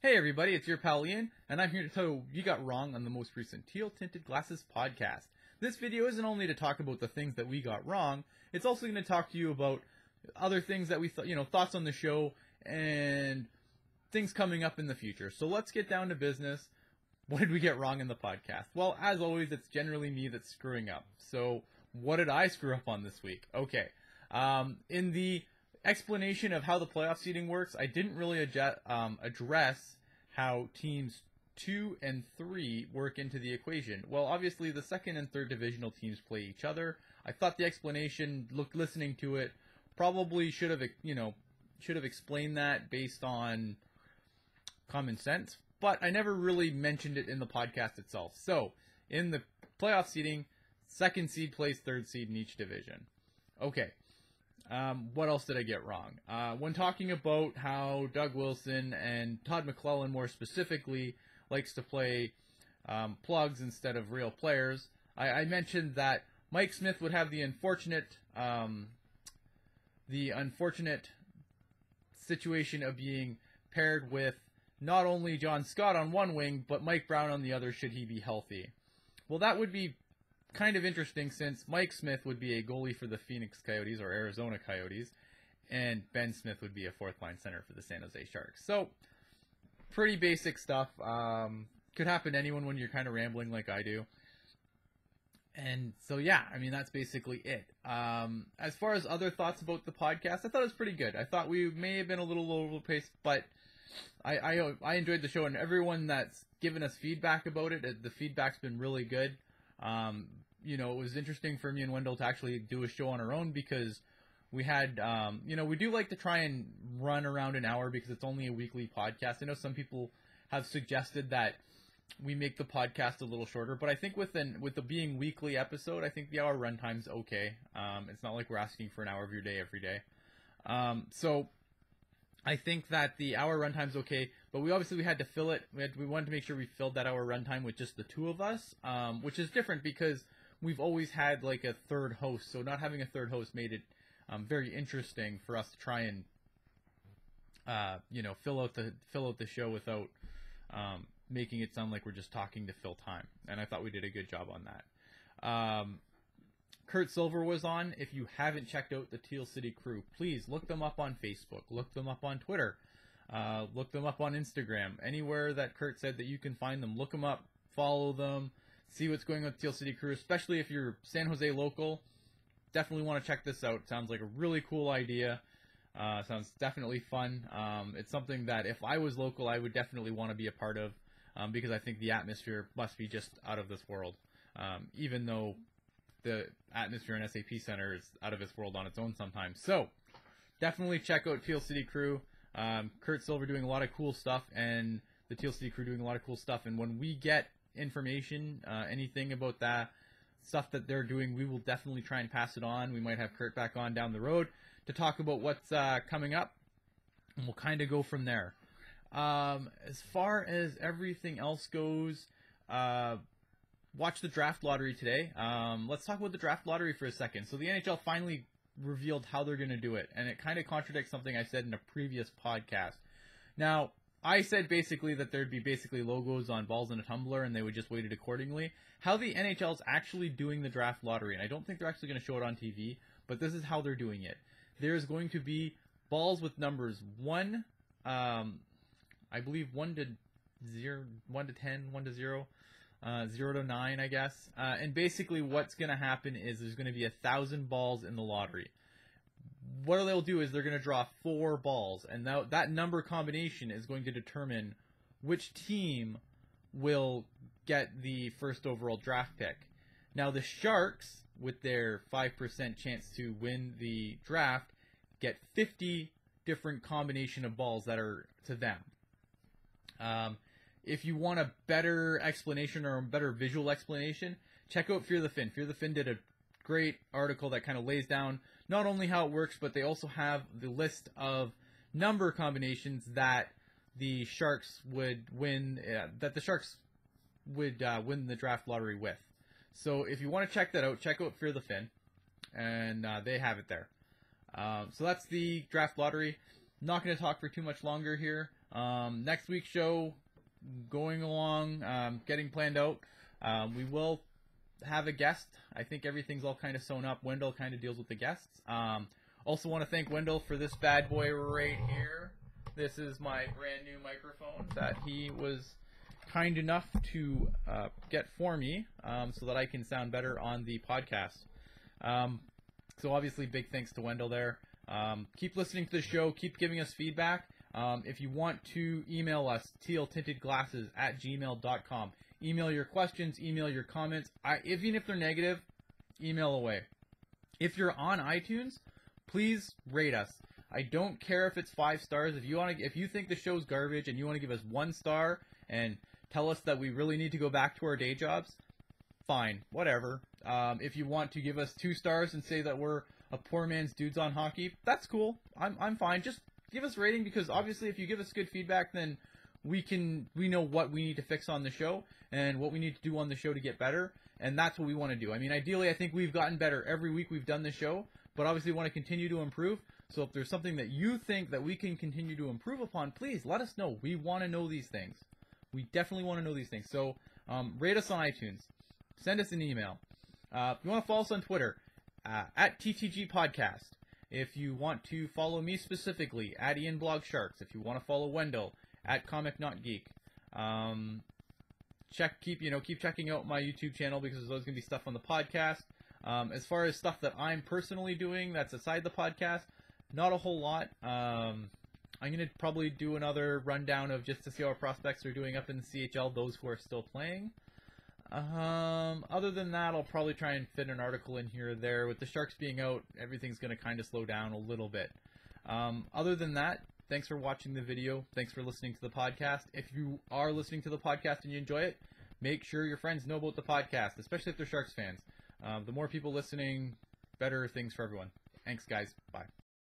Hey everybody, it's your pal Ian, and I'm here to tell you you got wrong on the most recent Teal Tinted Glasses podcast. This video isn't only to talk about the things that we got wrong, it's also going to talk to you about other things that we thoughts on the show and things coming up in the future. So let's get down to business. What did we get wrong in the podcast? Well, as always, it's generally me that's screwing up. So what did I screw up on this week? Okay. In the explanation of how the playoff seeding works, I didn't really address how teams 2 and 3 work into the equation. Well, obviously the second and third divisional teams play each other. I thought the explanation, listening to it, probably should have explained that based on common sense, but I never really mentioned it in the podcast itself. So, in the playoff seeding, second seed plays third seed in each division. Okay. What else did I get wrong? When talking about how Doug Wilson and Todd McClellan, more specifically, likes to play plugs instead of real players, I mentioned that Mike Smith would have the unfortunate situation of being paired with not only John Scott on one wing, but Mike Brown on the other should he be healthy. Well, that would be kind of interesting since Mike Smith would be a goalie for the Phoenix Coyotes or Arizona Coyotes, and Ben Smith would be a fourth-line center for the San Jose Sharks. So, pretty basic stuff. Could happen to anyone when you're kind of rambling like I do. And so, yeah, I mean, that's basically it. As far as other thoughts about the podcast, I thought it was pretty good. I thought we may have been a little low the pace, but I enjoyed the show, and everyone that's given us feedback about it, the feedback's been really good. It was interesting for me and Wendell to actually do a show on our own because we had, we do like to try and run around an hour because it's only a weekly podcast. I know some people have suggested that we make the podcast a little shorter, but I think with the being weekly episode, I think the hour runtime's okay. It's not like we're asking for an hour of your day every day. So I think that the hour runtime's okay, but we had to fill it. We wanted to make sure we filled that hour runtime with just the two of us, which is different because we've always had like a third host. So not having a third host made it very interesting for us to try and fill out the show without making it sound like we're just talking to fill time. And I thought we did a good job on that. Kurt Silver was on. If you haven't checked out the Teal City crew, please look them up on Facebook, look them up on Twitter, look them up on Instagram. Anywhere that Kurt said that you can find them, look them up, follow them, see what's going on with Teal City crew, especially if you're San Jose local. Definitely want to check this out. Sounds like a really cool idea. Sounds definitely fun. It's something that if I was local, I would definitely want to be a part of because I think the atmosphere must be just out of this world, even though the atmosphere in SAP Center is out of this world on its own sometimes. So, definitely check out Teal City Crew. Kurt Silver doing a lot of cool stuff, and the Teal City Crew doing a lot of cool stuff. And when we get information, anything about that stuff that they're doing, we will definitely try and pass it on. We might have Kurt back on down the road to talk about what's coming up, and we'll kind of go from there. As far as everything else goes, watch the draft lottery today. Let's talk about the draft lottery for a second. So the NHL finally revealed how they're going to do it, and it kind of contradicts something I said in a previous podcast. Now, I said basically that there'd be basically logos on balls in a tumbler, and they would just weight it accordingly. How the NHL's actually doing the draft lottery, and I don't think they're actually going to show it on TV, but this is how they're doing it. There's going to be balls with numbers 1, I believe 1 to 0, 1 to 10, 1 to 0. 0 to 9, I guess. And basically what's going to happen is there's going to be 1,000 balls in the lottery. What they'll do is they're going to draw 4 balls, and that number combination is going to determine which team will get the first overall draft pick. Now the Sharks, with their 5% chance to win the draft, get 50 different combination of balls that are to them. If you want a better explanation or a better visual explanation, check out Fear the Fin. Fear the Fin did a great article that kind of lays down not only how it works, but they also have the list of number combinations that the Sharks would win, win the draft lottery with. So if you want to check that out, check out Fear the Fin, and they have it there. So that's the draft lottery. Not going to talk for too much longer here. Next week's show going along, getting planned out. We will have a guest. I think everything's all kind of sewn up. Wendell kind of deals with the guests. Also want to thank Wendell for this bad boy right here. This is my brand new microphone that he was kind enough to get for me, so that I can sound better on the podcast. So obviously big thanks to Wendell there. Keep listening to the show. Keep giving us feedback. If you want to email us, tealtintedglasses@gmail.com. Email your questions, email your comments. Even if they're negative, email away. If you're on iTunes, please rate us. I don't care if it's 5 stars. If you think the show's garbage and you want to give us 1 star and tell us that we really need to go back to our day jobs, fine, whatever. If you want to give us 2 stars and say that we're a poor man's Dudes on Hockey, that's cool. I'm fine. Just give us a rating, because obviously if you give us good feedback, then we know what we need to fix on the show and what we need to do on the show to get better, and that's what we want to do. I mean, ideally, I think we've gotten better every week we've done the show, but obviously we want to continue to improve. So if there's something that you think that we can continue to improve upon, please let us know. We want to know these things. We definitely want to know these things. So rate us on iTunes. Send us an email. If you want to follow us on Twitter, at TTG Podcast. If you want to follow me specifically, at Ian Blog Sharks. If you want to follow Wendell, at Comic Not Geek. Keep checking out my YouTube channel, because there's always going to be stuff on the podcast. As far as stuff that I'm personally doing that's aside the podcast, not a whole lot. I'm going to probably do another rundown of just to see how our prospects are doing up in the CHL, those who are still playing. Other than that, I'll probably try and fit an article in here or there. With the Sharks being out, everything's going to kind of slow down a little bit. Other than that, thanks for watching the video. Thanks for listening to the podcast. If you are listening to the podcast and you enjoy it, make sure your friends know about the podcast, especially if they're Sharks fans. The more people listening, better things for everyone. Thanks, guys. Bye.